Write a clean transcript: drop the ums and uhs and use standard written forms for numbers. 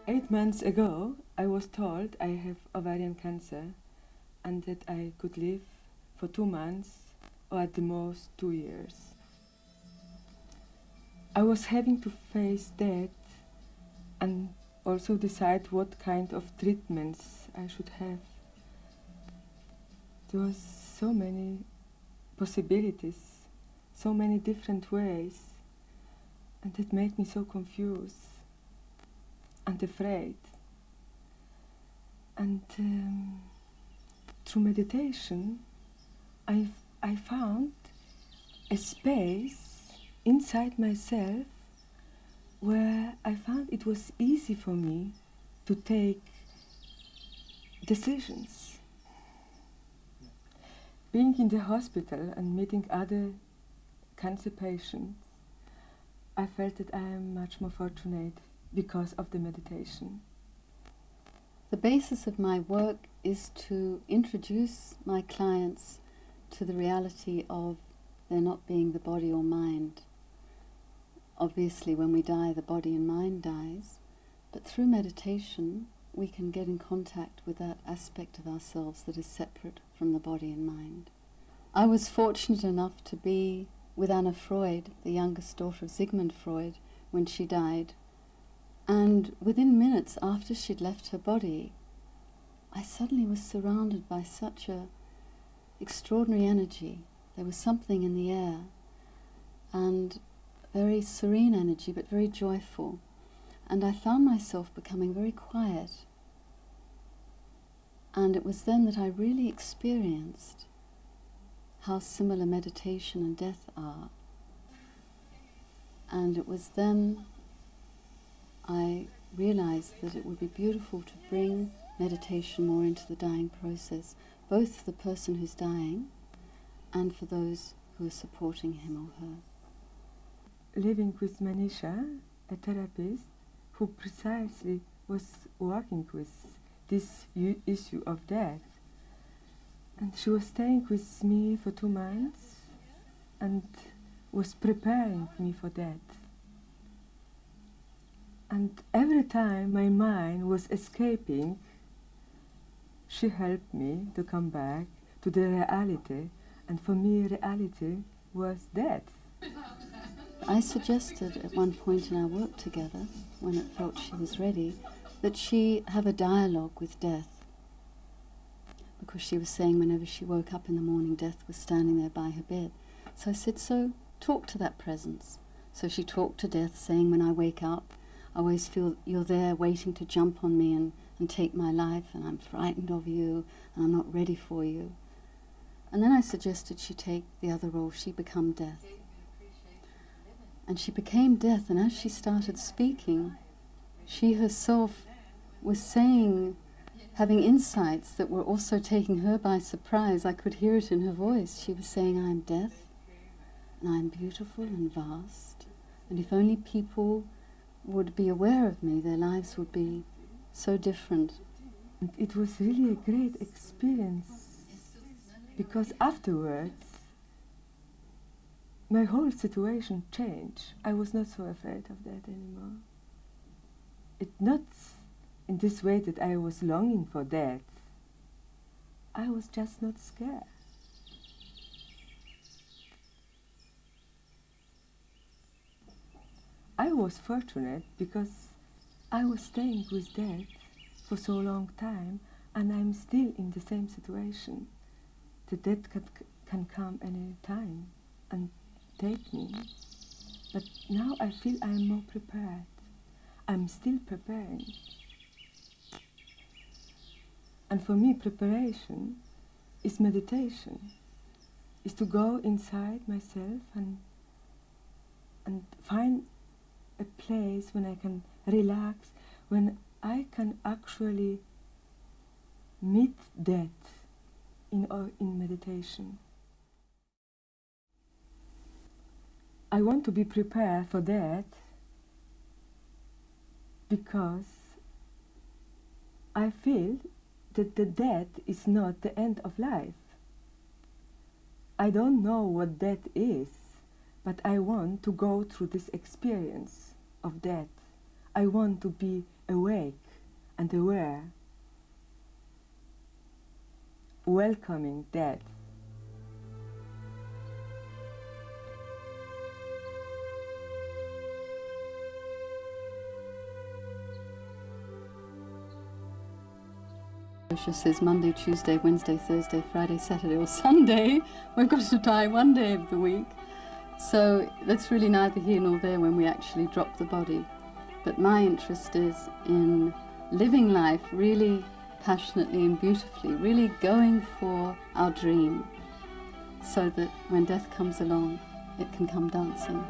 8 months ago, I was told I have ovarian cancer and that I could live for 2 months or at the most 2 years. I was having to face that and also decide what kind of treatments I should have. There was so many possibilities, so many different ways, and it made me so confused and afraid. And through meditation, I found a space inside myself where I found it was easy for me to take decisions. Being in the hospital and meeting other cancer patients, I felt that I am much more fortunate because of the meditation. The basis of my work is to introduce my clients to the reality of there not being the body or mind. Obviously, when we die, the body and mind dies, but through meditation, we can get in contact with that aspect of ourselves that is separate from the body and mind. I was fortunate enough to be with Anna Freud, the youngest daughter of Sigmund Freud, when she died. And within minutes after she'd left her body, I suddenly was surrounded by such a extraordinary energy. There was something in the air, and very serene energy, but very joyful. And I found myself becoming very quiet. And it was then that I really experienced how similar meditation and death are. And it was then I realized that it would be beautiful to bring meditation more into the dying process, both for the person who's dying and for those who are supporting him or her. Living with Manisha, a therapist who precisely was working with this issue of death. And she was staying with me for 2 months and was preparing me for that. And every time my mind was escaping, she helped me to come back to the reality. And for me, reality was death. I suggested at one point in our work together, when it felt she was ready, that she have a dialogue with death. Because she was saying whenever she woke up in the morning, death was standing there by her bed. So I said, so talk to that presence. So she talked to death, saying, when I wake up, I always feel you're there waiting to jump on me and take my life, and I'm frightened of you, and I'm not ready for you. And then I suggested she take the other role, she become death. And she became death, and as she started speaking, she herself was saying, having insights that were also taking her by surprise. I could hear it in her voice. She was saying, I'm death, and I'm beautiful and vast, and if only people would be aware of me, their lives would be so different. And it was really a great experience, because afterwards my whole situation changed. I was not so afraid of that anymore. It not in this way that I was longing for death. I was just not scared. I was fortunate because I was staying with death for so long time, and I'm still in the same situation. The death can come any time and take me. But now I feel I'm more prepared. I'm still preparing. And for me, preparation is meditation, is to go inside myself and find a place when I can relax, when I can actually meet death in meditation. I want to be prepared for that because I feel that the death is not the end of life. I don't know what death is, but I want to go through this experience of death. I want to be awake and aware, welcoming death. Osho says Monday, Tuesday, Wednesday, Thursday, Friday, Saturday or Sunday, we've got to die one day of the week. So that's really neither here nor there when we actually drop the body. But my interest is in living life really passionately and beautifully, really going for our dream, so that when death comes along, it can come dancing.